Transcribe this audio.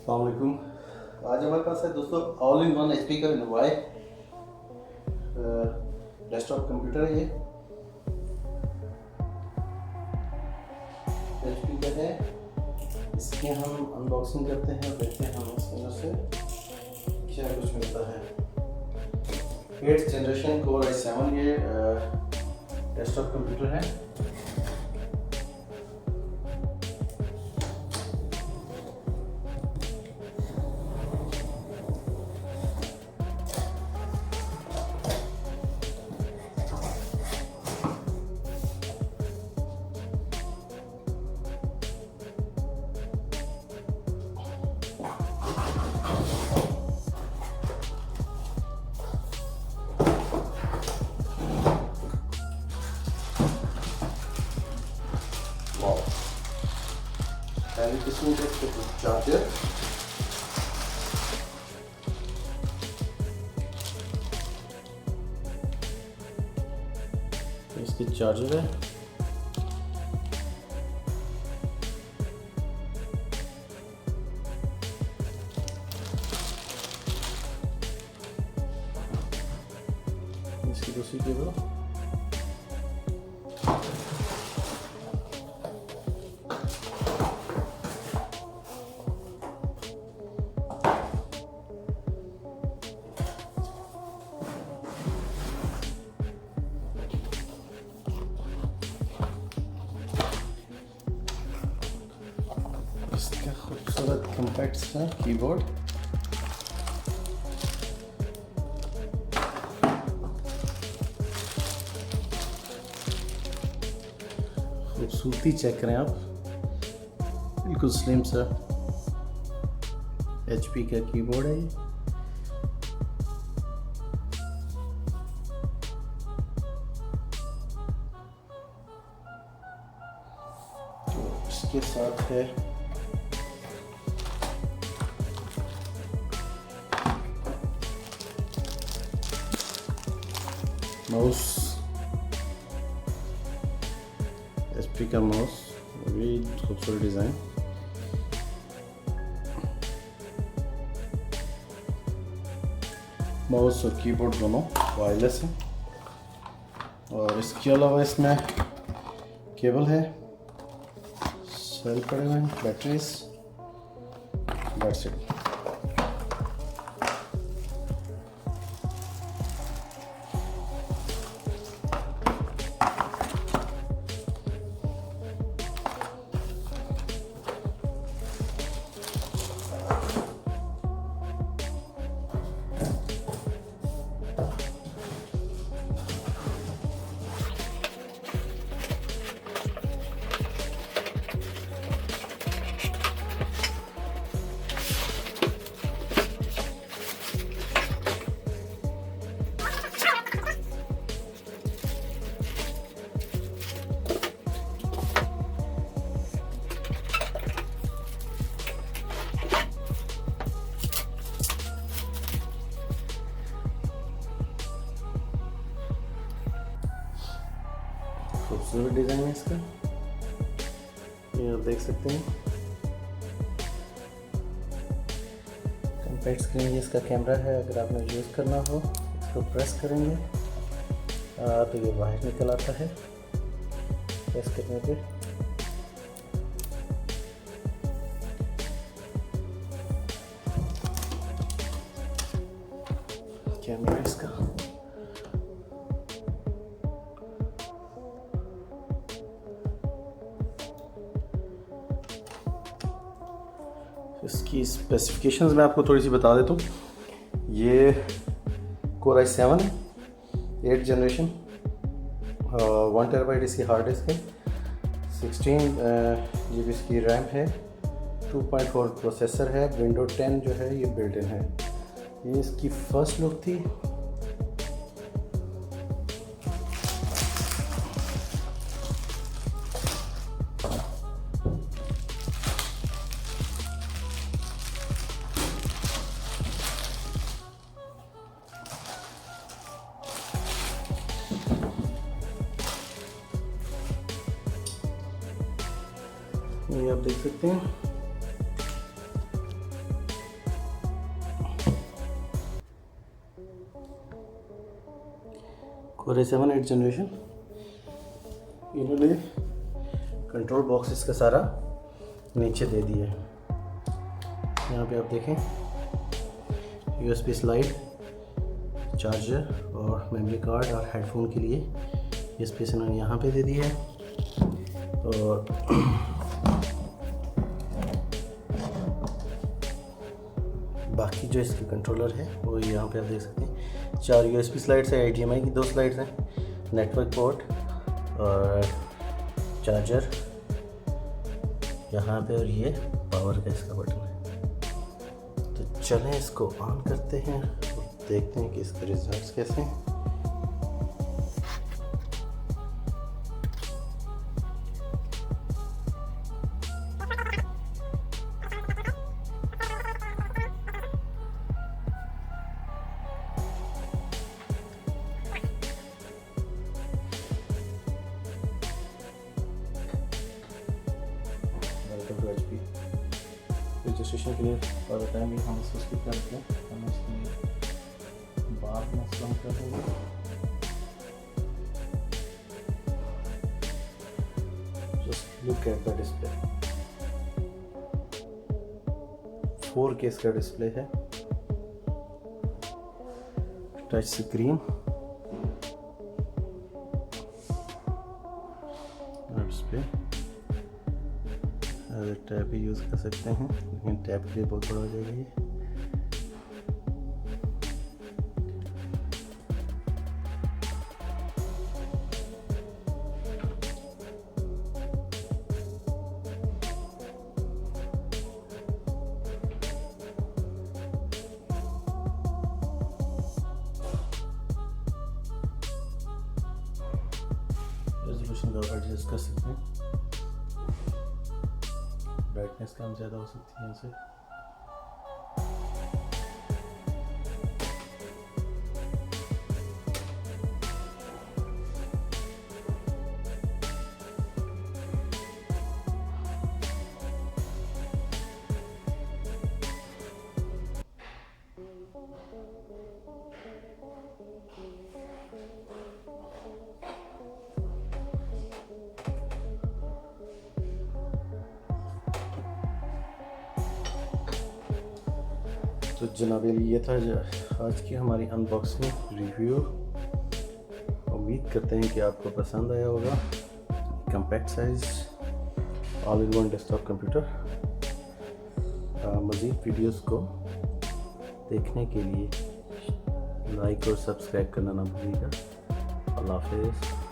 अस्सलाम वालेकुम। आज हमारे पास है दोस्तों ऑल इन वन एचपी का वाई डेस्कटॉप कंप्यूटर है। ये एचपी का है। इसकी हम अनबॉक्सिंग करते हैं और देखते हैं हमें इसके अंदर से क्या कुछ मिलता है। 8th जनरेशन कोर i7 ये डेस्कटॉप कंप्यूटर है। पहली किस्म के चार्जर, इसकी चार्जर है। इसकी दूसरी केबल, इसका खूबसूरत कॉम्पैक्ट सा कीबोर्ड, खूबसूरती चेक करें आप, बिल्कुल स्लिम सा एचपी का कीबोर्ड है ये। तो इसके साथ है माउस, एचपी का माउस, भी खूबसूरत डिज़ाइन। माउस और कीबोर्ड दोनों वायरलेस हैं। और इसके अलावा इसमें केबल है, सेल पड़े हुए हैं, बैटरीज, दैट्स इट। खूबसूरत डिज़ाइन है इसका, ये आप देख सकते हैं। कॉम्पैक्ट स्क्रीन ये इसका कैमरा है। अगर आपने यूज़ करना हो इसको प्रेस करेंगे तो ये बाहर निकल आता है प्रेस करने पे। कैमरा इसका, इसकी स्पेसिफिकेशंस मैं आपको थोड़ी सी बता देता हूँ। ये कोर i7 है, 8th जनरेशन, 1 TB इसकी हार्ड डिस्क है, 16 GB इसकी रैम है, 2.4 प्रोसेसर है, विंडो 10 जो है ये बिल्ट इन है। ये इसकी फर्स्ट लुक थी। ये आप देख सकते हैं। Core i7 8th generation. इन्होंने कंट्रोल बॉक्स इसका सारा नीचे दे दिया है। यहाँ पे आप देखें USB स्लाइड, चार्जर और मेमोरी कार्ड और हेडफोन के लिए ये स्पेस इन्होंने यहाँ पे दे दी है। और बाकी जो इसके कंट्रोलर है वो यहाँ पे आप देख सकते हैं। 4 USB स्लाइड्स है, HDMI की 2 स्लाइड्स हैं, नेटवर्क पोर्ट और चार्जर यहाँ पे, और ये पावर का इसका बटन है। तो चलें इसको ऑन करते हैं और देखते हैं कि इसके रिजल्ट्स कैसे हैं। रजिस्ट्रेशन के लिए और टाइम भी हम इसको स्किप करते हैं। हम इसकी बात में कम कर देंगे। Just look at the display. 4K इसका डिस्प्ले है, टच स्क्रीन, इस पे टैब भी यूज़ कर सकते हैं, लेकिन टैब के लिए बहुत बड़ा हो जाएगा ये। रेजोल्यूशन का एडजस्ट कर सकते हैं, ब्राइटनेस कम ज़्यादा हो सकती है इनसे। तो जनाबे ये था आज की हमारी अनबॉक्सिंग रिव्यू। उम्मीद करते हैं कि आपको पसंद आया होगा। Compact size all in one desktop computer. मज़ीद वीडियोस को देखने के लिए लाइक और सब्सक्राइब करना ना भूलिएगा। अल्लाह हाफ़िज़।